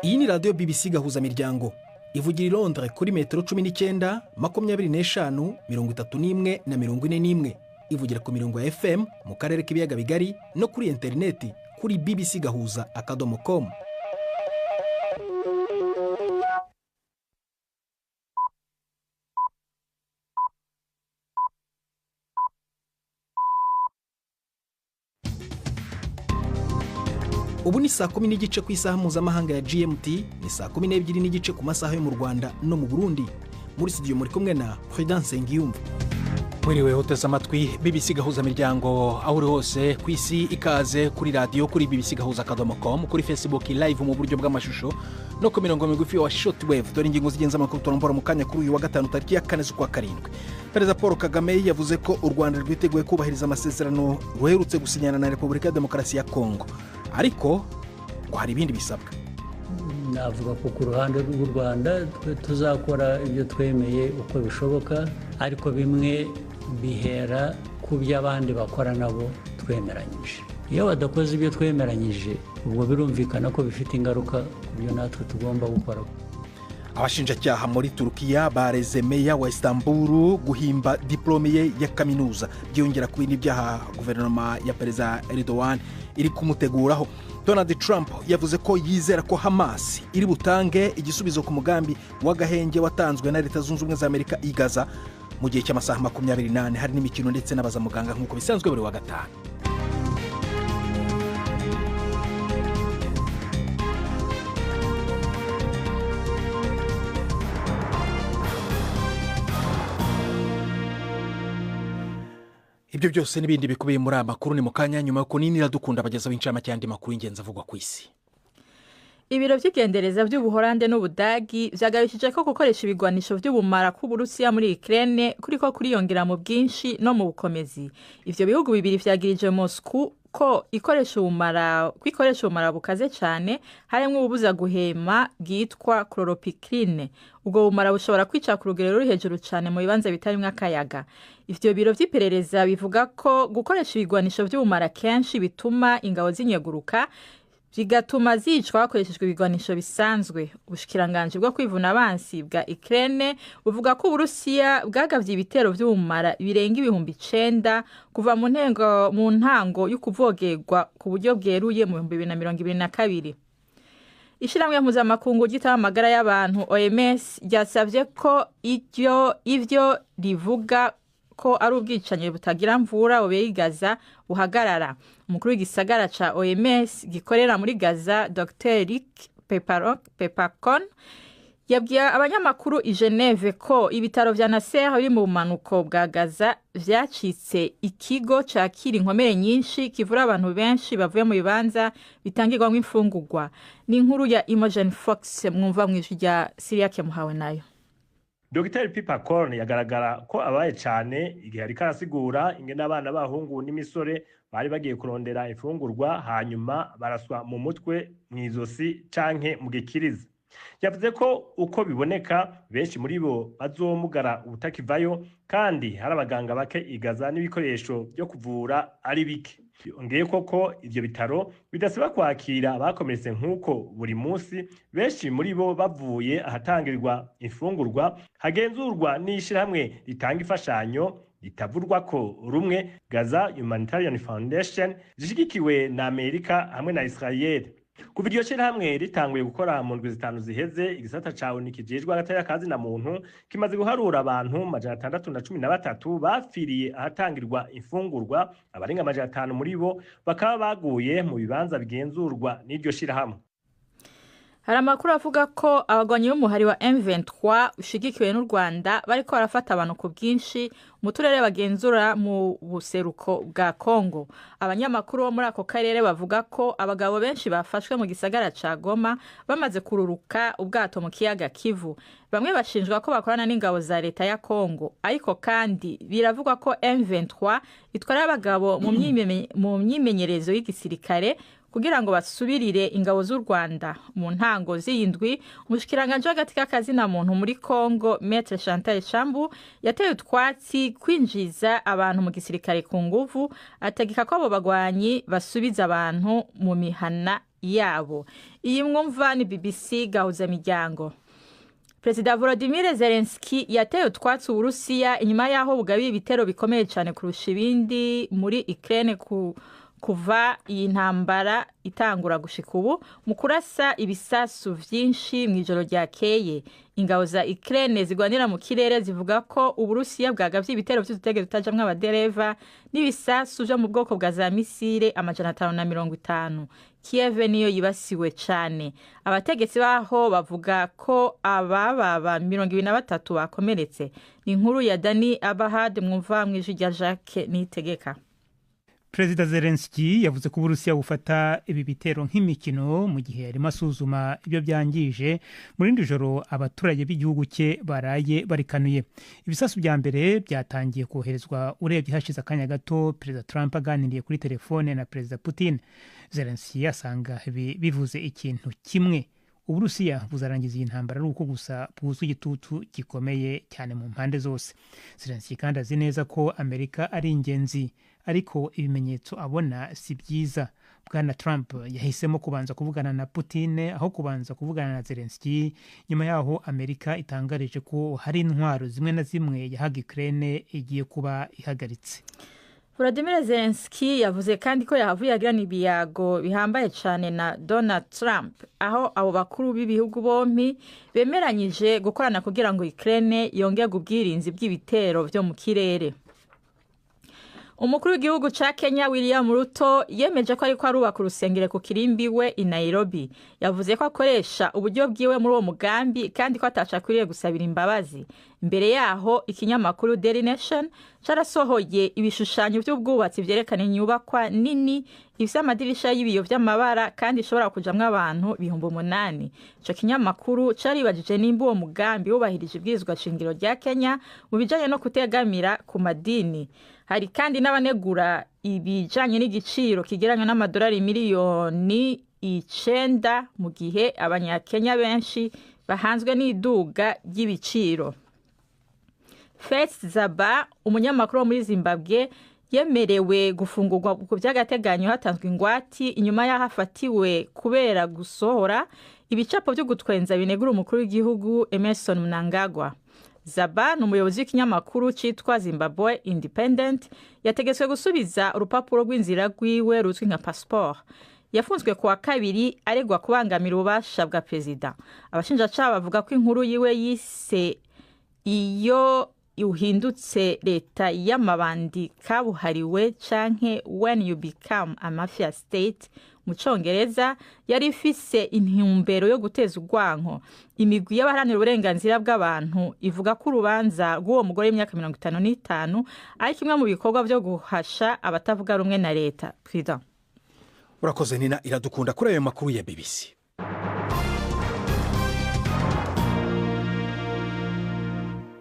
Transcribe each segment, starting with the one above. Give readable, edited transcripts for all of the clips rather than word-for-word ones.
Iyi ni radiyo BBC gahuza miryango ivugira i Londres kuri metero 19, 25, 31 na 41. Ivugira ku mirongo ya FM mu karere k'ibiyaga bigari no kuri interineti kuri bbcgahuza.com. Ubu ni saa 10:30 ku isaha mpuzamahanga ya GMT, ni saa 12:30 ku masaha yo mu Rwanda no mu Burundi. Muri studio muri kumwe na Prudence Ngiyumva. Mwiriwe hoteza amatwi BBC gahuza miryango aho uri hose ku isi, ikaze kuri radio kuri bbcgahuza.com, kuri Facebook live mu buryo bw'amashusho no ku mirongo migufi wa shortwave. Dore ingingo zigenza amakuru torombora mu kanya kuri uyu wa gatanu tariki ya 4 z'ukwa karindwi. Perezida Paul Kagame yavuze ko u Rwanda rwiteguye kubahiriza amasezerano ruherutse gusinyana na Repubulika ya Demokarasi ya Kongo, ariko ngo hari ibindi bisabwa. Navuga ko ku ruhande rw'u Rwanda tuzakora ibyo twemeye uko bishoboka, ariko bimwe bihera ku by'abandi bakora nabo twemeranyije. Iyo badakoze ibyo twemeranyije, ubwo birumvikana ko bifite ingaruka ku byo natwe tugomba gukora. Abashinjacyaha muri Turukiya bareze meya wa Istanbul guhimba diplome ye ya kaminuza, byongera ku bindi byaha guverinoma ya Perezida Erdogan iri kumuteguraho. Donald Trump yavuze ko yizera ko Hamas iri butange igisubizo ku mugambi w'agahenge watanzwe na Leta Zunze Ubumwe za Amerika i Gaza mu gihe cy'amasaha 28. Hari n'imikino ndetse n'abaza muganga nk'uko bisanzwe buri wa gatanu. Ibyo byose n'ibindi bikubiye muri amakuru ni mukanya nyuma ko nini radukunda bageza w'incamake yandi makuru ingenzi avugwa ku isi. Ibiro by'igendereza by'Ubuholande n'Ubudagi vyagarishije ko gukoresha ibigwanisho by'ubumara ku Burusiya muri Ukraine kuriko kuriyongera mu bwinshi no mu bukomezi. Ivyo bihugu bibiri vyagirije Moscow ko ikoresha ubumara bukaze cyane, harimo ububuza guhema bwitwa chloropicrine. Ubwo bumara bushobora kwica ku rugero ruri hejuru cyane mu bibanza bitarimwe akayaga. Ivyo biro vy'iperereza bivuga ko gukoresha ibigwanisho by'ubumara kenshi bituma ingabo zinyeguruka, bigatuma zicwa hakoreshejwe ibigwanisho bisanzwe. Ubushikiranganje bwo kwivuna abansi bwa Ukraine buvuga ko Uburusiya bwagavye ibitero by'ubumara birenga 9,000 kuva mu ntango y'ukuvogerwa ku buryo bweruye mu 2022. Ishiramwe mpuzamakungu ry'amagara y'abantu OMS ryasavye ko ivyo rivuga ko ari ubwicanyi butagira mvura bubera Gaza buhagarara. Umukuru w'igisagara ca OMS gikorera muri Gaza, Dr. Rick Peppercorn, yabwiye abanyamakuru i Geneve ko ibitaro vya Nasser biri mu bumanuko bwa Gaza vyacitse ikigo cakira inkomere nyinshi kivura abantu benshi bavuye mu bibanza bitangirwamo imfungurwa. Ni inkuru ya Imogen Fox mwumva mwijwi rya Syria Kemuhawe nayo. Dr. Peppercorn yagaragara ko abaye cyane igihe ariko arasigura ingene abana b'abahungu n'imisore bari bagiye kurondera ifungurwa hanyuma baraswa mu mutwe, mwizosi canke mu gikiriza. Yavuze ko uko biboneka benshi muri bo bazomugara ubutakivayo, kandi hari abaganga bake igaza n'ibikoresho byo kuvura ari bike. Yongeye koko ivyo bitaro bidasiba kwakira abakomeretse nk'uko buri munsi, benshi muri bo bavuye ahatangirirwa ifungurwa hagenzurwa n'ishirahamwe ritanga ifashanyo litavurwa ko rumwe, Gaza Humanitarian Foundation, zishigikiwe na Amerika hamwe na Israel. Kuva iryo shirahamwe ritanguye gukora mu ndwi zitanu ziheze, igisata cawe nikijejwe agataya kazi na muntu kimaze guharura abantu 613 bapfiriye ahatangirwa ifungurwa, abarenga 500 muri bo bakaba baguye mu bibanza bigenzurwa n'iryo shirahamwe. Hari amakuru avuga ko abagwanyi b'umuhari wa M23 ushigikiwe n'u Rwanda bariko barafata abantu ku bwinshi mu turere bagenzura mu buseruko bwa Kongo. Abanyamakuru bo muri ako karere bavuga ko abagabo benshi bafashwe mu gisagara ca Goma bamaze kururuka ubwato mu kiyaga Kivu. Bamwe bashinjwa ko bakorana n'ingabo za leta ya Kongo, ariko kandi biravugwa ko M23 itwara abagabo mu myimenyerezo y'igisirikare kugira ngo basubirire ingabo z'u Rwanda. Mu ntango z'indwi, umushikiranganje w'agati k'akazi na muntu muri Kongo, Maître Chantal Chambu, yateye utwatsi kwinjiza abantu mu gisirikare ku nguvu, ategeka ko abo bagwanyi basubiza abantu mu mihana yabo. Iyi mwumva ni BBC Gahuzamiryango. Perezida Volodymyr Zelensky yateye utwatsi Uburusiya inyuma yaho bugabiye ibitero bikomeye cyane kurusha ibindi muri Ukraine kuva iyi ntambara itangura gushika ubu mu kurasa ibisasu vyinshi mu ijoro ryakeye. Ingabo za Ukraine zigwanira mu kirere zivuga ko Uburusiya bwagavye ibitero vy'udutege tutajamwe abadereva n'ibisasu vyo mu bwoko bwa za misile 550. Kiev niyo yibasiwe cyane. Abategetsi baho bavuga ko ababa 23 bakomeretse. Ni inkuru ya Dani Abahad mwumva mwijwi rya Jacques Nitegeka. Perezida Zelensky yavuze ko Uburusiya bufata ibi bitero nk'imikino mu gihe yarimo asuzuma ibyo byangije mu rindi joro abaturage b'igihugu cye baraye barikanuye. Ibisasu bya mbere byatangiye koherezwa urebye hashize akanya gato Perezida Trump aganiriye kuri telefone na Perezida Putin. Zelensky asanga bivuze ikintu kimwe: Uburusiya buzarangiza iyi ntambara ari uko gusa bwuzuye igitutu gikomeye cyane mu mpande zose. Zelensky kandi azi neza ko Amerika ari ingenzi, ariko ibimenyetso abona si byiza. Bwana Trump yahisemo kubanza kuvugana na Putin aho kubanza kuvugana na Zelensky nyuma yaho Amerika itangarije ko hari intwaro zimwe na zimwe yahaga Ukraine igiye kuba ihagaritse. Volodymyr Zelensky yavuze kandi ko yahavuye agirana ibiyago bihambaye cyane na Donald Trump, aho abo bakuru b'ibihugu bombi bemeranyije gukorana kugira ngo Ukraine yongere ubwirinzi bw'ibitero vyo mu kirere. Umukuru w'igihugu ca Kenya William Ruto yemeje ko ariko arubaka urusengero ku kirimbi we i Nairobi. Yavuze ko akoresha uburyo bwiwe muri uwo mugambi kandi ko atacakwiriye gusabira imbabazi. Imbere yaho ikinyamakuru Daily Nation carasohoye ibishushanyo by'ubwubatsi vyerekana inyubakwa nini ifise amadirisha y'ibiyo vy'amabara kandi ishobora kujamwo abantu 8,000. Ico kinyamakuru caribajije nimba uwo mugambi wubahirije ibwirizwa shingiro rya Kenya mu bijanye no kutegamira ku madini. Hari kandi n'abanegura ibijanye n'igiciro kigereranywa n'amadolari miliyoni 9 mu gihe abanyakenya benshi bahanzwe n'iduga ry'ibiciro. Faith Zaba, umunyamakuru muri Zimbabwe, yemerewe gufungurwa ku by'agateganyo hatanzwe ingwati inyuma y'ahafatiwe kubera gusohora ibicapo byo gutwenza binegura umukuru w'igihugu Emmerson Mnangagwa. Zaba ni umuyobozi w'ikinyamakuru cyitwa Zimbabwe Independent, yategetswe gusubiza urupapuro rw'inzira rwiwe ruzwi nka passport. Yafunzwe kuwa kabiri aregwa kubangamira ububasha bwa perezida. Abashinjacyaha bavuga ko inkuru yiwe yise iyo uhindutse leta y'amabandi kabuhariwe canke when you become a mafia state mu Congereza yari ifise intumbero yo guteza urwanko. Imigwi y'abaharanira uburenganzira bw'abantu ivuga ko urubanza rw'uwo mugore w'imyaka 55 ari kimwe mu bikorwa byo guhasha abatavuga rumwe na leta. President urakoze Nina Iradukunda kuri ayo makuru ya BBC.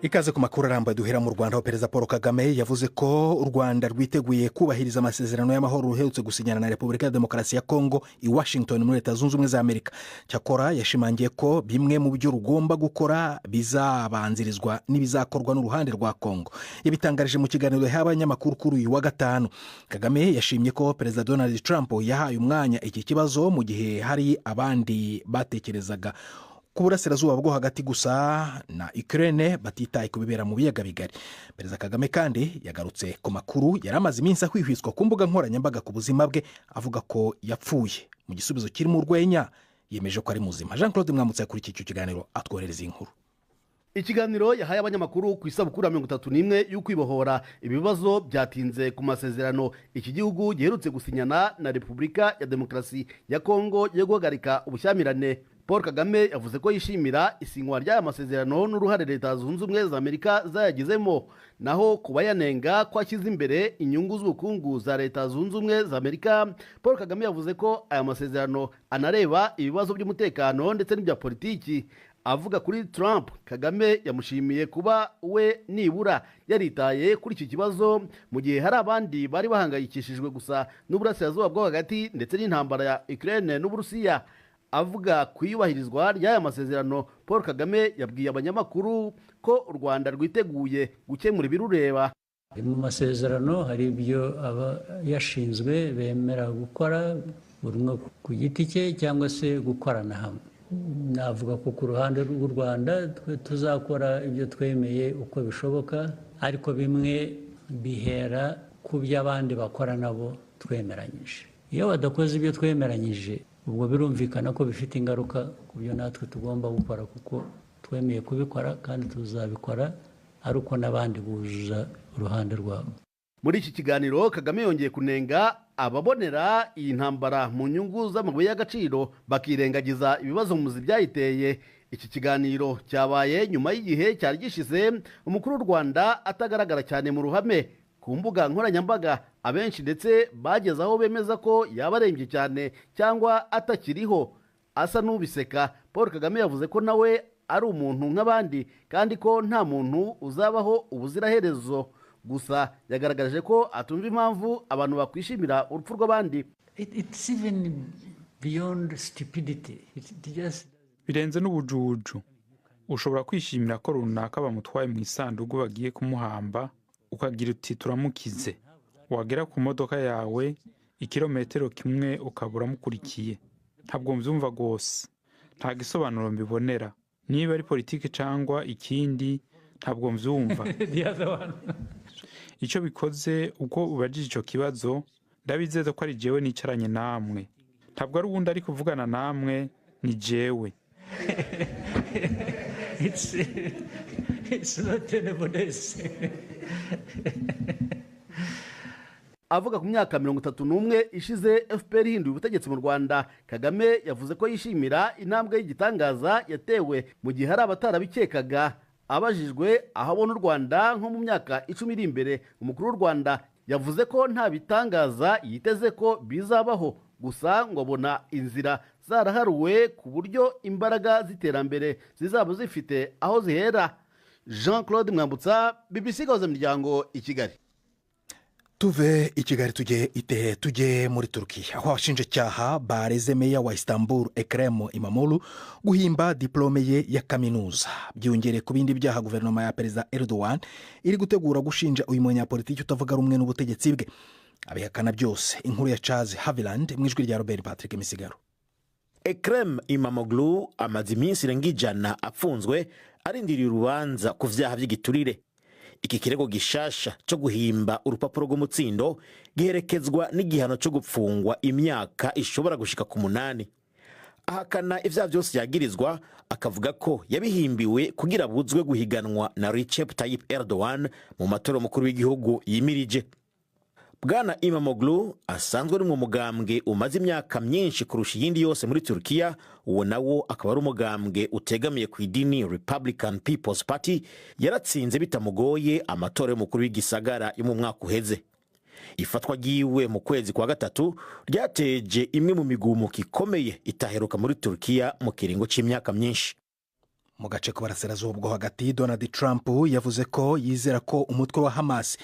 Ikaze ku makuru arambuye duhera mu Rwanda. Perezida Paul Kagame yavuze ko u Rwanda rwiteguye kubahiriza amasezerano y'amahoro ruherutse gusinyana na Repubulika ya Demokarasi ya Kongo i Washington muri Leta Zunze Ubumwe za Amerika. Cyakora yashimangiye ko bimwe mu byo rugomba gukora bizabanzirizwa n'ibizakorwa n'uruhande rwa Kongo. Yabitangarije mu kiganiro y'abanyamakuru kuri uyu wa gatanu. Kagame yashimye ko Perezida Donald Trump yahaye umwanya iki kibazo mu gihe hari abandi batekerezaga ku burasirazuba bwo hagati gusa na Ukraine batitaye kubibera mu biyaga bigari. Perezida Kagame kandi yagarutse ku makuru yari amaze iminsi ahwihwiswa ku mbuga nkoranyambaga ku buzima bwe, avuga ko yapfuye. Mu gisubizo kiri mu rwenya yemeje ko ari muzima. Jean Claude Mwamutse kuri iki kiganiro atwohereza inkuru. Ikiganiro yahaye abanyamakuru ku isabukuru ya 31 y'ukwibohora ibibazo byatinze ku masezerano iki gihugu giherutse gusinyana na Repubulika ya Demokarasi ya Kongo yo guhagarika ubushyamirane. Paul Kagame yavuze ko yishimira isinywa ry'aya masezerano n'uruhare Leta Zunze Ubumwe za Amerika zayagizemo, naho kuba yanenga ko ashyize imbere inyungu z'ubukungu za Leta Zunze Ubumwe za Amerika. Paul Kagame yavuze ko aya masezerano anareba ibibazo by'umutekano ndetse n'ibya politiki. Avuga kuri Trump, Kagame yamushimiye kuba we nibura yaritaye kuri iki kibazo mu gihe hari abandi bari bahangayikishijwe gusa n'uburasirazuba bwo hagati ndetse n'intambara ya Ukraine n'Uburusiya. Avuga kwiyubahirizwa ry'aya masezerano, Paul Kagame yabwiye abanyamakuru ko u Rwanda rwiteguye gukemura ibirureba. Mu masezerano hari ibyo aba yashinzwe bemera gukora buri umwe ku giti cye cyangwa se gukorana hamwe. Navuga ko ku ruhande rw'u Rwanda tuzakora ibyo twemeye uko bishoboka, ariko bimwe bihera ku byo abandi bakora nabo twemeranyije. Iyo badakoze ibyo twemeranyije, ubwo birumvikana ko bifite ingaruka ku byo natwe tugomba gukora, kuko twemeye kubikora kandi tuzabikora ari uko n'abandi buzuza uruhande rwabo. Muri iki kiganiro Kagame yongeye kunenga ababonera iyi ntambara mu nyungu z'amabuye y'agaciro bakirengagiza ibibazo muzi byayiteye. Iki kiganiro cyabaye nyuma y'igihe cyari gishize umukuru w'u Rwanda atagaragara cyane mu ruhame ku mbuga nkoranyambaga. Abenshi ndetse bageze aho bemeza ko yaba arembye cyane cyangwa atakiriho. Asa n'ubiseka, Paul Kagame yavuze ko nawe ari umuntu nk'abandi kandi ko nta muntu uzabaho ubuziraherezo. Gusa yagaragaje ko atumva impamvu abantu bakwishimira urupfu rw'abandi. It's even beyond stupidity. Birenze n'ubujuju. Ushobora kwishimira ko runaka bamutwaye mu isanduku bagiye kumuhamba, ukagira uti turamukize. Wagera ku modoka yawe ikirometero kimwe ukabura mukurikiye. Ntabwo mbyumva rwose. Nta gisobanuro mbibonera. Niba ari politiki cyangwa ikindi ntabwo mbyumva. Icyo bikoze uko ubajije icyo kibazo, ndabizeza ko ari jewe nicaranye namwe. Ntabwo ari uwundi ari kuvugana namwe, ni jewe. It's not anybody. Avuga ku myaka 31 ishize FPR ihinduye ubutegetsi mu Rwanda, Kagame yavuze ko yishimira intambwe y'igitangaza yatewe mu gihe hari abatarabikekaga. Abajijwe aho abona u Rwanda nko mu myaka 10 iri imbere, umukuru w'u Rwanda yavuze ko nta bitangaza yiteze ko bizabaho, gusa ngo abona inzira zaraharuwe ku buryo imbaraga z'iterambere zizaba zifite aho zihera. Jean-Claude Mwambutsa, BBC Gahuza Miryango, i Kigali. Tuve i Kigali tujye muri Turukiya, aho abashinjacyaha bareze meya wa Istanbul Ekrem İmamoğlu guhimba diplome ye ya kaminuza. Byongere ku bindi byaha guverinoma ya Perezida Erdogan iri gutegura gushinja uyu munyapolitiki utavuga rumwe n'ubutegetsi bwe. Abihakana byose. Inkuru ya Charles Haviland mu ijwi rya Robert Patrick Misigaro. Ekrem İmamoğlu amaze iminsi irenga ijana apfunzwe arindiriye urubanza ku vyaha by'igiturire. Iki kirego gishasha cyo guhimba urupapuro rw'umutsindo giherekezwa n'igihano cyo gupfungwa imyaka ishobora gushika ku 8. Ahakana ivyaha byose yagirizwa, akavuga ko yabihimbiwe kugira buzwe guhiganwa na Recep Tayyip Erdogan mu matora mukuru w'igihugu yimirije. Bwana İmamoğlu asanzwe ari mu mugambwe umaze imyaka myinshi kurusha iyindi yose muri Turkiya, uwo nawo akaba ari umugambwe utegamiye ku idini Republican People's Party. Yaratsinze bitamugoye amatora y'umukuru w'igisagara yo mu mwaka uheze. Ifatwa giwe mu kwezi kwa gatatu ryateje imwe mu migumuko ikomeye itaheruka muri Turkiya mu kiringo c'imyaka myinshi. Mu gace k'uburasirazuba bwo hagati, Donald Trump yavuze ko yizera ko umutwe wa Hamas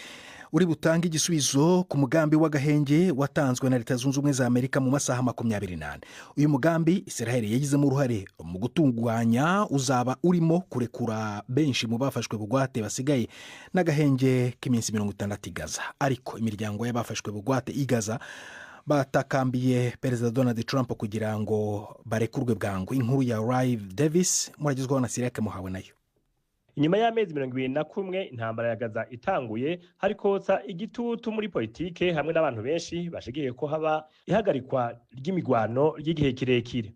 uri butanga igisubizo ku mugambi w'agahenge watanzwe na Leta Zunze Ubumwe za Amerika mu masaha 28. Uyu mugambi Israel yagizemo uruhare mu gutunganya uzaba urimo kurekura benshi mu bafashwe bugwate basigaye n'agahenge k'iminsi 60 i Gaza. Ariko imiryango y'abafashwe bugwate i Gaza batakambiye Perezida Donald Trump kugira ngo barekurwe bwangu. Inkuru ya Rive Davis muragizwaho na Sirake Muhawe nayo. Inyuma y'amezi 21 intambara ya Gaza itanguye, hari kotsa igitutu muri politike hamwe n'abantu benshi bashigiye ko haba ihagarikwa ry'imigwano ry'igihe kirekire.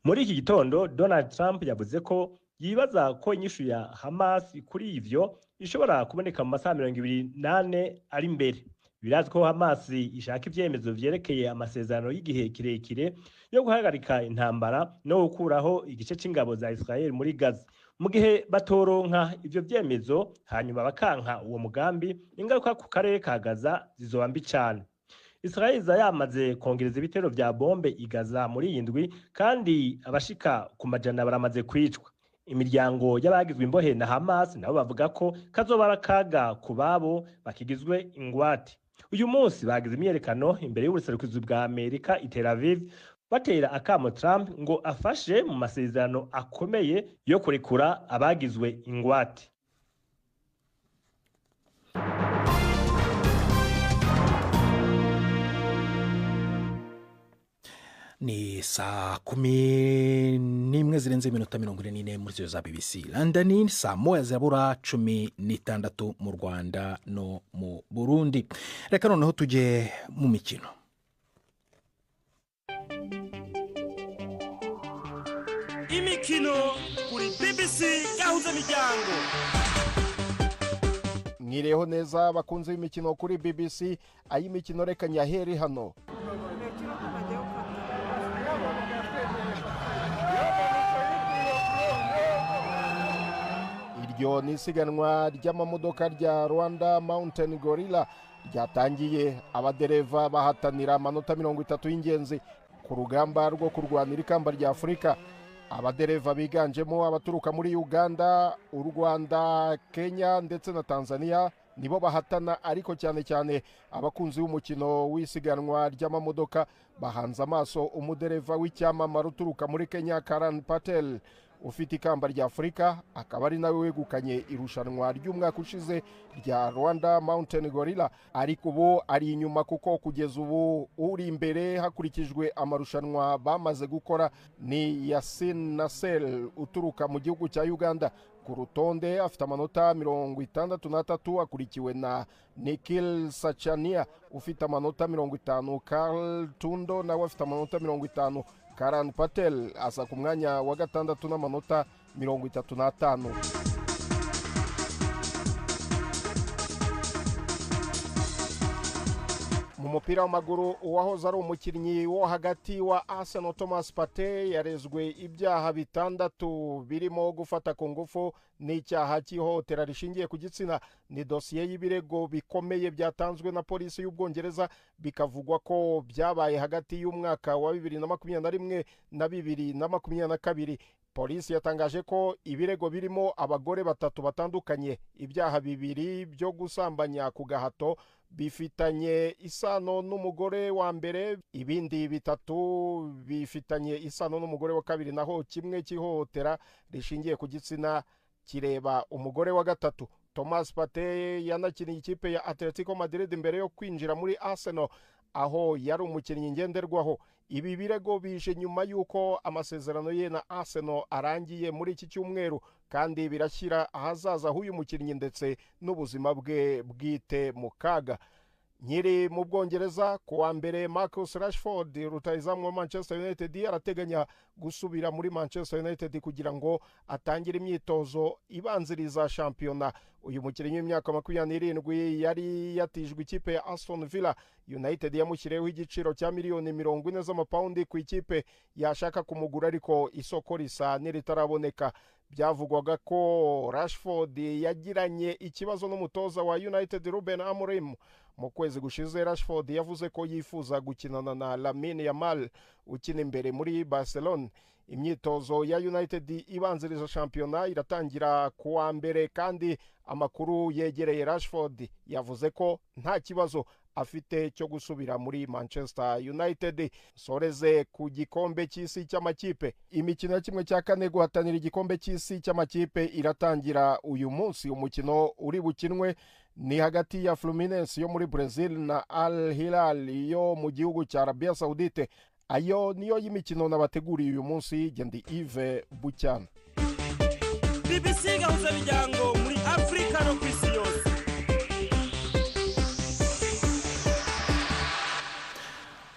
Muri iki gitondo Donald Trump yavuze ko yibaza ko inyishu ya Hamas kuri ivyo ishobora kuboneka mu masaha 28 ari imbere. Birazwi ko Hamas ishaka ivyemezo vyerekeye amasezerano y'igihe kirekire yo guhagarika intambara no gukuraho igice c'ingabo za Israel muri Gaza. Mu gihe batoronka ivyo vyemezo hanyuma bakanka uwo mugambi, ingaruka ku karere ka Gaza zizoba mbi cyane. Israel yamaze kongereza ibitero vya bombe i Gaza muri indwi, kandi abashika ku majana baramaze kwicwa. Imiryango y'abagizwe imbohe na Hamas nabo bavuga ko kazobara kaga ku babo bakigizwe ingwate. Uyu munsi bagize imyerekano imbere y'ubuserukizi bwa Amerika i Tel Aviv, batera akamo Trump ngo afashe mu masezerano akomeye yo kurekura abagizwe ingwate. ni saa 11 zirenze iminota 44 muri za BBC London, saa 1:16 mu Rwanda no mu Burundi. Reka noneho tujye mu mikino. Imikino kuri BBC gahuza miryango. Mwireho neza bakunze imikino kuri BBC, ay'imikino reka nyaheri hano. Iryo ni isiganwa ry'amamodoka rya Rwanda Mountain Gorilla ryatangiye, abadereva bahatanira amanota 30 y'ingenzi ku rugamba rwo kurwanira ikamba rya Afurika. Abadereva biganjemo abaturuka muri Uganda, u Rwanda, Kenya ndetse na Tanzania nibo bahatana, ariko cyane cyane abakunzi b'umukino w'isiganwa ry'amamodoka bahanze amaso umudereva w'icyamamare uturuka muri Kenya, Karan Patel, ufite ikamba rya Afurika, akaba ari nawe wegukanye irushanwa ry'umwaka ushize rya Rwanda Mountain Gorilla, ariko ubu ari inyuma kuko kugeza ubu uri imbere hakurikijwe amarushanwa bamaze gukora ni Yasin Nasser uturuka mu gihugu cya Uganda. Ku rutonde afite amanota 63, akurikiwe na Nikhil Sachania ufite amanota 50, Karl Tundo nawe afite amanota 50. Karan Patel asa ku mwanya wa gatandatu n'amanota 35. Mu mupira w'amaguru, uwahoze ari umukinnyi wo hagati wa Arsenal Thomas Partey yarezwe ibyaha 6 birimo gufata ku ngufu n'icyaha cy'ihohotera rishingiye ku gitsina. Ni dosiye y'ibirego bikomeye byatanzwe na polisi y'Ubwongereza, bikavugwa ko byabaye hagati y'umwaka wa 2021 na 2022. Polisi yatangaje ko ibirego birimo abagore 3 batandukanye, ibyaha 2 byo gusambanya ku gahato bifitanye isano n'umugore wa mbere, ibindi 3 bifitanye isano n'umugore wa kabiri, naho kimwe cy'ihohotera rishingiye ku gitsina kireba umugore wa gatatu. Thomas Partey yanakiniye ikipe ya Atletico Madrid mbere yo kwinjira muri Arsenal, aho yari umukinnyi ngenderwaho. Ibi birego bije nyuma y'uko amasezerano ye na Arsenal arangiye muri iki cyumweru, kandi birashyira ahazaza h'uyu mukinnyi ndetse n'ubuzima bwe bwite mu kaga. Nyiri mu Bwongereza, ku wa mbere Marcus Rashford, rutahizamu wa Manchester United, arateganya gusubira muri Manchester United kugira ngo atangire imyitozo ibanziriza shampiyona. Uyu mukinnyi w'imyaka 27 yari yatijwe ikipe ya Aston Villa. United yamushyiriyeho igiciro cya miliyoni 40 z'amapaundi ku ikipe yashaka kumugura, ariko isoko risa n'iritaraboneka. Byavugwaga ko Rashford yagiranye ikibazo n'umutoza wa United Ruben Amorim. Mu kwezi gushize Rashford yavuze ko yifuza gukinana na Lamine Yamal ukina imbere muri Barcelona. Imyitozo ya United ibanziriza shampiyona iratangira ku wa mbere, kandi amakuru yegereye Rashford yavuze ko nta kibazo afite cyo gusubira muri Manchester United. Soreze ku gikombe cy'isi cy'amakipe, imikino ya 1/4 guhatanira igikombe cy'isi cy'amakipe iratangira uyu munsi. Umukino uri bukinwe ni hagati ya Fluminense yo muri Brazil na Al Hilal yo mu gihugu cya Arabia Saudite. Ayo niyo y'imikino nabateguriye uyu munsi. Gendi Yves Bucyana, BBC gahuza miryango muri Afrika no kwisi yose.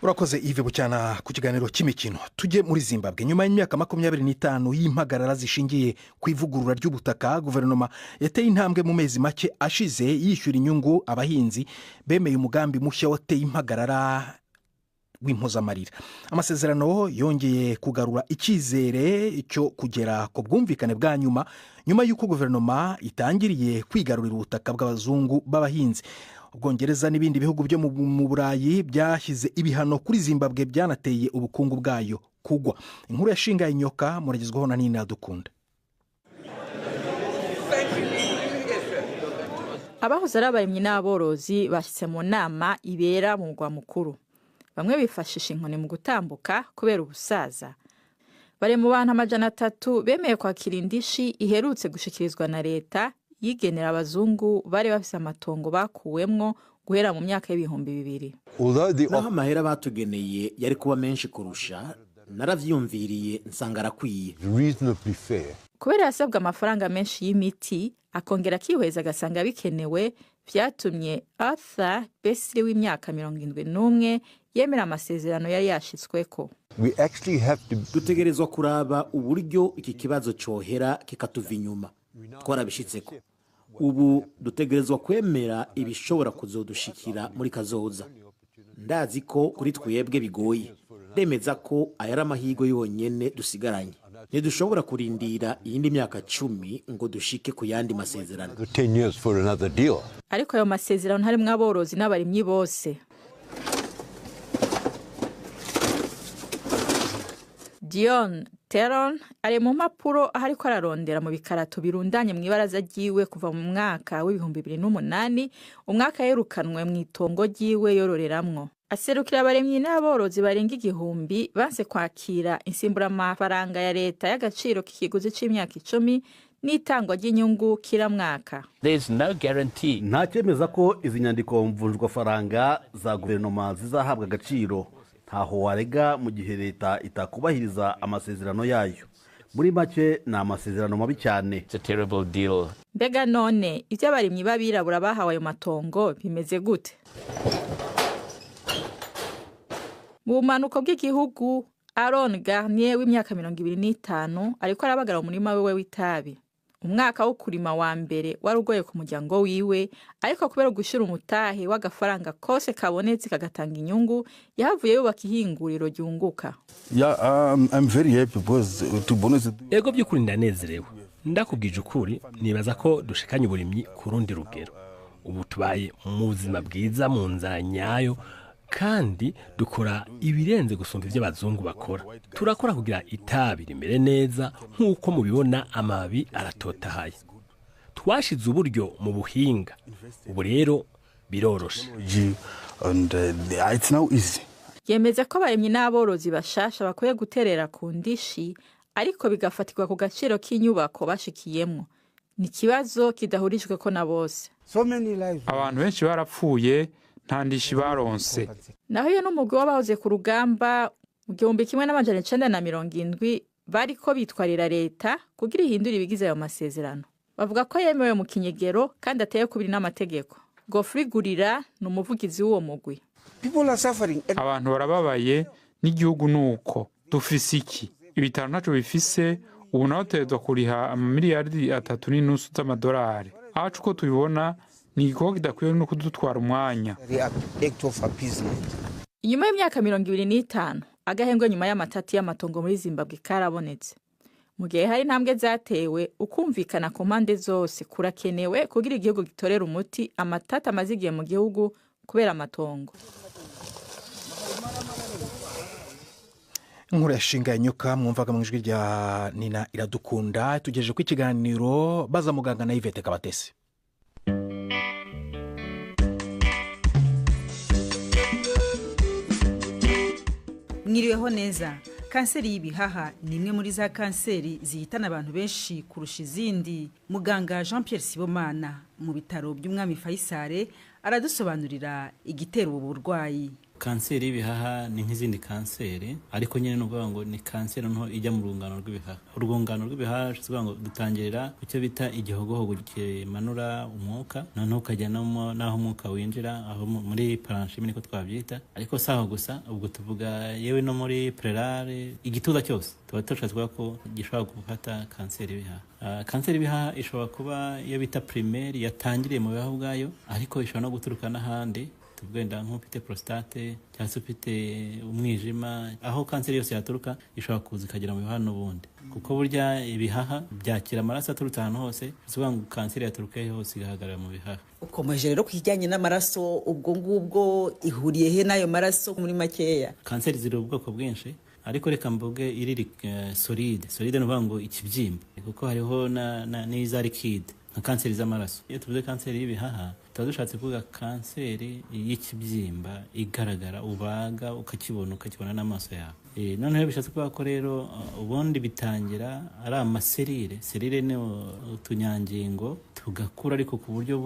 Urakoze Yves Bucyana ku kiganiro cy'imikino. Tujye muri Zimbabwe. Nyuma y'imyaka 25 y'impagarara zishingiye ku ivugurura ry'ubutaka, guverinoma yateye intambwe mu mezi make ashize yishyura inyungu abahinzi bemeye umugambi mushya wateye impagarara w'impozamarira. Amasezerano yongeye kugarura icyizere cyo kugera ku bwumvikane bwa nyuma y'uko guverinoma itangiriye kwigarurira ubutaka bw'abazungu b'abahinzi. Ubwongereza n'ibindi bihugu byo mu Burayi byashyize ibihano kuri Zimbabwe byanateye ubukungu bwayo kugwa. Inkuru yashinga inyoka muragezwaho na Nina Dukunda. Abahoze ari abarimyi n'aborozi bashyitse mu nama ibera mu mugwa mukuru. Bamwe bifashisha inkoni mu gutambuka kubera ubusaza. Bari mu bantu 300 bemeye kwakira indishi iherutse gushikirizwa na leta yigenera abazungu bari bafise amatongo bakuwemwo guhera mu myaka y'ibihumbi 2000. naho amahera batugeneye yari kuba menshi kurusha naravyumviriye nsanga arakwiye. Kubera yasabwa amafaranga menshi y'imiti akongera akihweza agasanga bikenewe, vyatumye Arthur Besri w'imyaka 71 yemera amasezerano yari yashitsweko. dutegerezwa kuraba uburyo iki kibazo cohera kikatuva inyuma. Twarabishitseko. Ubu dutegerezwa kwemera ibishobora kuzodushikira muri kazoza. Ndazi ko kuri twebwe bigoye. Demeza ko ayari amahirwe yonyene dusigaranye. Ntidushobora kurindira iyindi myaka 10 ngo dushike ku yandi masezerano. Ariko ayo masezerano harimwo aborozi n'abarimyi bose. Dion Teron ari mu mpapuro ahariko ararondera mu bikarato birundanye mu ibaraza ryiwe kuva mu mwaka w'ibihumbi 2008, umwaka yerukanwe mu itongo ryiwe yororeramwo. Aserukira abaremyi n'aborozi barenga 1000 banse kwakira insimbura amafaranga ya leta y'agaciro k'ikiguzi c'imyaka 10 n'itangwa ry'inyungu kira mwaka. nta cyemeza ko izi nyandiko mvunjwa faranga za guverinoma zizahabwa agaciro. Ntaho warega mu gihe leta itakubahiriza amasezerano yayo. Muri make ni amasezerano mabi cyane. Mbega none ivyo abarimyi b'abirabura bahawe ayo matongo bimeze gute? Mu bumanuko bw'igihugu, Aaron Garnier w'imyaka 25 ariko arabagara umurima wewe w'itabi. Umwaka wo kurima wa mbere warugoye ku muryango wiwe, ariko kubera gushira umutahe w'agafaranga kose kabonetse kagatanga inyungu, yahavuye yubaka ihinguriro ryunguka. I'm very happy because to bonus. Ego by'ukuri ndanezerewe. Ndakubwije ukuri, nibaza ko dushikanye uburimyi ku rundi rugero. Ubu tubaye mu buzima bwiza mu nzara nyayo, kandi dukora ibirenze gusumba ivyo abazungu bakora. Turakora kugira itabi rimere neza nk'uko mubibona amababi aratotahaye. Twashize uburyo mu buhinga. Ubu rero biroroshe. And it's now easy. Yemeza ko abaremyi n'aborozi bashasha bakwiye guterera ku ndishi, ariko bigafatirwa ku gaciro k'inyubako bashikiyemwo. Ni kibazo kidahurijwe ko na bose. Abantu benshi barapfuye nta ndishi baronse. Naho iyo n'umugwi w'abahoze ku rugamba mu 1970 bariko bitwarira leta kugira ihindura ibigize ayo masezerano. Bavuga ko yemewe mu kinyegero kandi ateye kubiri n'amategeko. Geoffrey Gurira ni umuvugizi w'uwo mugwi. Abantu barababaye n'igihugu nuko. Dufise iki? Ibitaro ntaco bifise, ubu naho tutegerezwa kuriha amamiliyardi 3.5 z'amadolari. Aho uko tubibona ni igikorwa kidakwiye no kudutwara umwanya. Inyuma y'imyaka 25, agahembwe nyuma y'amatati y'amatongo muri Zimbabwe karabonetse. Mu gihe hari intambwe zatewe, ukumvikana ku mpande zose kurakenewe kugira igihugu gitorera umuti amatati amazigiye mu gihugu kubera amatongo. Inkuru yashinga nyuka mwumvaga mu ijwi rya Nina Iradukunda. Tugejeje ku ikiganiro baza muganga na Yvette Kabatesi. Mwiriweho neza. Kanseri y'ibihaha ni imwe muri za kanseri zihitana abantu benshi kurusha izindi. Muganga Jean Pierre Sibomana mu bitaro by'Umwami Faisal aradusobanurira igitera ubu burwayi. Kanseri y'ibihaha ni nk'izindi kanseri, ariko nyine no kuvuga ngo ni kanseri nto ijya mu rungano rw'ibihaha. Urungano rw'ibihaha tuvuga ngo dutangirira ku cyo bita igihogohogo kimanura umwuka, noneho ukajya naho umwuka winjira, aho muri paranchime niko twabyita. Ariko saho gusa, ubwo tuvuga yewe no muri pleural, igituza cyose tuba tushaka ko gishobora gufata kanseri y'ibihaha. Kanseri y'ibihaha ishobora kuba iyo bita primaire yatangiriye mu bihaha bwayo, ariko ishobora no guturuka n'ahandi. Tugenda nk'ufite prostate cyangwa ufite umwijima, aho kanseri yose yaturuka ishobora kuza ikagera mu bihaha n'ubundi, kuko burya ibihaha byakira amaraso aturutse ahantu hose. Bivuga ngo kanseri yaturuka hose igahagarara mu bihaha. Ukomeje rero kujyanye n'amaraso, ubwo ngubwo ihuriye he n'ayo maraso muri makeya? Kanseri ziri ubwoko bwinshi, ariko reka mvuge iri solide. Solide ni ukuvuga ngo ikibyimba, kuko hariho n'iza liquide nka kanseri z'amaraso. Iyo tuvuze kanseri y'ibihaha tuba dushatse kuvuga kanseri y'ikibyimba igaragara, ubaga ukakibona n'amaso yawe. noneho bishatse kuvuga ko rero ubundi bitangira ari amaserire ni utunyangingo tugakura ariko ku buryo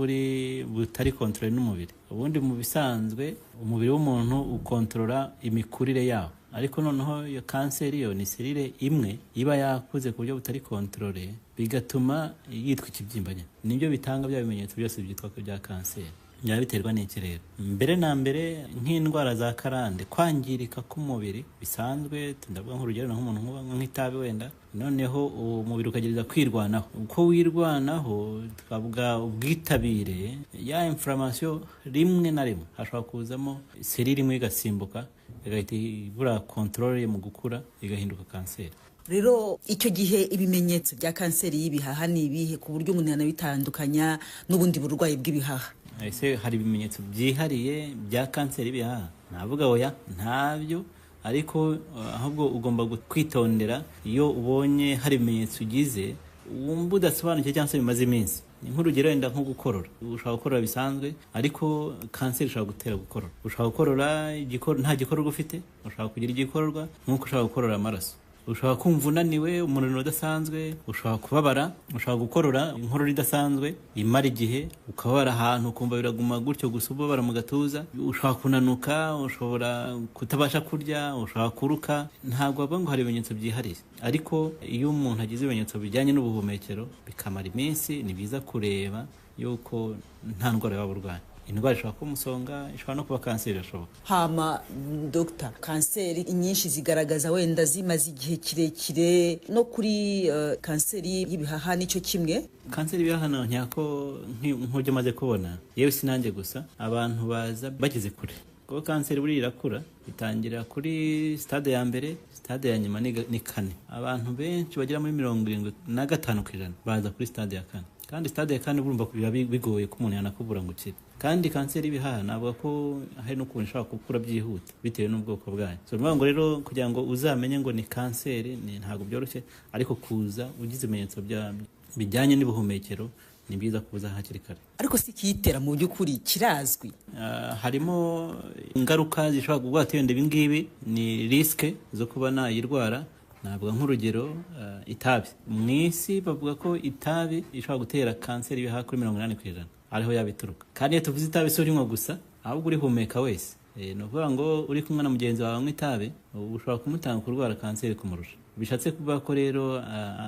butari kontrole n'umubiri. Ubundi mu bisanzwe umubiri w'umuntu ukontorora imikurire yawo, ariko noneho iyo kanseri yo ni serire imwe iba yakuze ku buryo butari kontrole, bigatuma yitwa ikibyimba. Nibyo bitanga bya bimenyetso byose byitwa ko bya kanseri. Byaba biterwa n'iki rero? Mbere na mbere nk'indwara za karande, kwangirika k'umubiri bisanzwe, ndavuga nk'urugero nk'umuntu nk'itabi wenda, noneho umubiri ukagereza kwirwanaho. Uko wirwanaho twavuga ubwitabire, ya inflammation rimwe na rimwe hashobora kuzamo serire imwe igasimbuka igahita ibura controle mu gukura igahinduka kanseri. Rero icyo gihe ibimenyetso bya kanseri y'ibihaha ni ibihe ku buryo umuntu yanabitandukanya n'ubundi burwayi bw'ibihaha? Ese hari ibimenyetso byihariye bya kanseri y'ibihaha? Navuga oya, ntabyo, ariko ahubwo ugomba kwitondera iyo ubonye hari ibimenyetso ugize wumva udasobanukiwe cyangwa se bimaze iminsi. Nk'urugero wenda nko gukorora, ushobora gukorora bisanzwe ariko kanseri ishobora gutera gukorora. Ushobora gukorora nta gikororwa ufite, ushobora kugira igikororwa nk'uko ushobora gukorora amaraso. Ushobora kumva unaniwe, umunaniro udasanzwe, ushobora kubabara, ushobora gukorora inkorora idasanzwe imara igihe, ukababara ahantu ukumva biraguma gutyo gusa ubabara mu gatuza, ushobora kunanuka, ushobora kutabasha kurya, ushobora kuruka. Ntabwo bavuga ngo hari ibimenyetso byihariye, ariko iyo umuntu agize ibimenyetso bijyanye n'ubuhumekero bikamara iminsi, ni byiza kureba yuko nta ndwara yaba urwaye. Indwara ishobora kuba umusonga, ishobora no kuba kanseri irashoboka. Hama Dr. kanseri inyinshi zigaragaza wenda zimaze igihe kirekire, no kuri kanseri y'ibihaha nicyo kimwe? Kanseri y'ibihaha ntako nk'ujya maze kubona, yewe sinanjye gusa, abantu baza bageze kure. Kuko kanseri buri irakura, itangira kuri stade ya mbere, stade ya nyuma ni 4. Abantu benshi bagera muri 75% baza kuri stade ya 4. Kandi stade ya 4 burumva biba bigoye ko umuntu yanakubura ngo ukire. Kandi kanseri y'ibihaha navuga ko hari no kubona ishobora gukura byihuta bitewe n'ubwoko bwayo. So ngo rero kugira ngo uzamenye ngo ni kanseri ntabwo byoroshye, ariko kuza ugize ibimenyetso bijyanye n'ubuhumekero ni byiza kuza hakiri kare. Ariko si kiyitera mu by'ukuri kirazwi? Harimo ingaruka zishobora kugwata yende ibingibi, ni riske zo kuba nayirwara. Navuga nk'urugero itabi. Mu isi bavuga ko itabi ishobora gutera kanseri y'ibihaha kuri 80%, ariho yabituruka. Kandi iyo tuvuze itabi si urinywa gusa, ahubwo urihumeka wese. Ni ukuvuga ngo uri kumwe na mugenzi wawe anywa itabi, ushobora kumutanga kurwara kanseri kumurusha. Bishatse kuvuga ko rero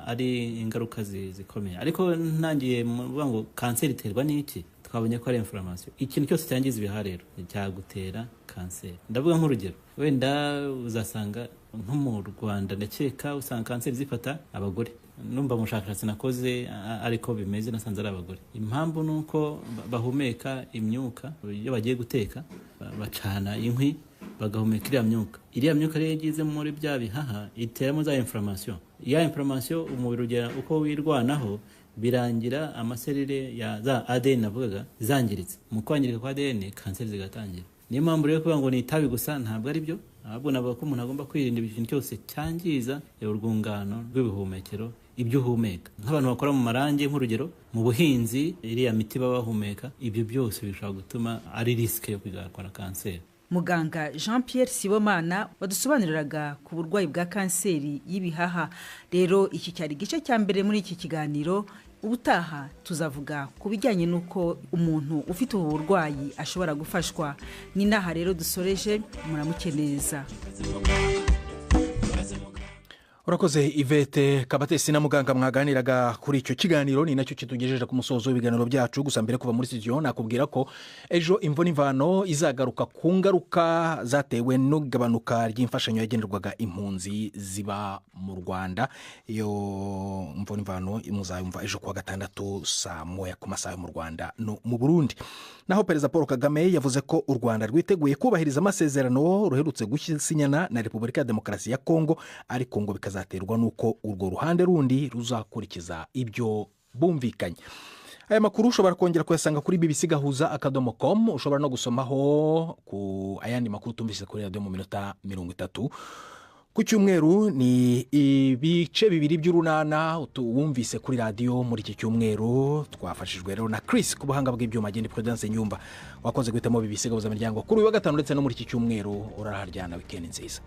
ari ingaruka zikomeye. Ariko ntangiye muvuga ngo kanseri iterwa n'iki? Twabonye ko ari inflammation. Ikintu cyose cyangiza ibihaha rero cyagutera kanseri. Ndavuga nk'urugero, wenda uzasanga nko mu Rwanda ndakeka usanga kanseri zifata abagore. Numva mu bushakashatsi nakoze ariko bimeze, nasanze ari abagore. Impamvu nuko bahumeka imyuka iyo bagiye guteka, bacana inkwi bagahumeka iriya myuka rero yagize muri bya bihaha iteramo za inflammation. Ya inflammation umubiri ugera uko wirwanaho, birangira amaserire ya za ADN navugaga zangiritse. Mu kwangirika kwa ADN kanseri zigatangira. Niyo mpamvu rero kuvuga ngo ni itabi gusa ntabwo ari byo, ahubwo navuga ko umuntu agomba kwirinda ikintu cyose cyangiza urwungano rw'ibihumekero, ibyo uhumeka. Nk'abantu bakora mu marangi nk'urugero, mu buhinzi, iriya miti baba bahumeka, ibyo byose bishobora gutuma ari riske yo kuzakora kanseri. Muganga Jean Pierre Sibomana wadusobanuriraga ku burwayi bwa kanseri y'ibihaha. Rero iki cyari igice cya mbere muri iki kiganiro. Ubutaha tuzavuga ku bijyanye n'uko umuntu ufite ubu burwayi ashobora gufashwa. Ni naha rero dusoreje, muramuke neza. Urakoze Yvette Kabatesi na muganga mwaganiraga kuri icyo kiganiro. Ni nacyo kitugejeje ku musozo w'ibiganiro byacu. Gusa mbere kuva muri studio nakubwira ko ejo Imvo n'Imvano izagaruka ku ngaruka zatewe no gabanuka ry'imfashanyo yagenerwaga impunzi ziba mu Rwanda. Iyo Imvo n'Imvano muzayumva ejo kuwa gatandatu saa moya ku masaha yo mu Rwanda no mu Burundi. Naho Perezida Paul Kagame yavuze ko u Rwanda rwiteguye kubahiriza amasezerano ruherutse gusinyana na Repubulika ya Demokarasi ya Kongo, ariko ngo bikazaterwa nuko urwo ruhande rundi ruzakurikiza ibyo bumvikanye. Aya makuru ushobora kongera kuyasanga kuri bbc.gahuza.com. ushobora no gusomaho ku ayandi makuru tumvise kuri radio mu minota 30. Ku cyumweru ni ibice bibiri by'urunana wumvise kuri radio muri iki cyumweru. Twafashijwe rero na Chris ku buhanga bw'ibyuma, agenda Prudence Nyumba wakoze guhitamo BBC Gahuza Miryango kuri uyu wa gatanu, ndetse no muri iki cyumweru. Uraharyana weekend nziza.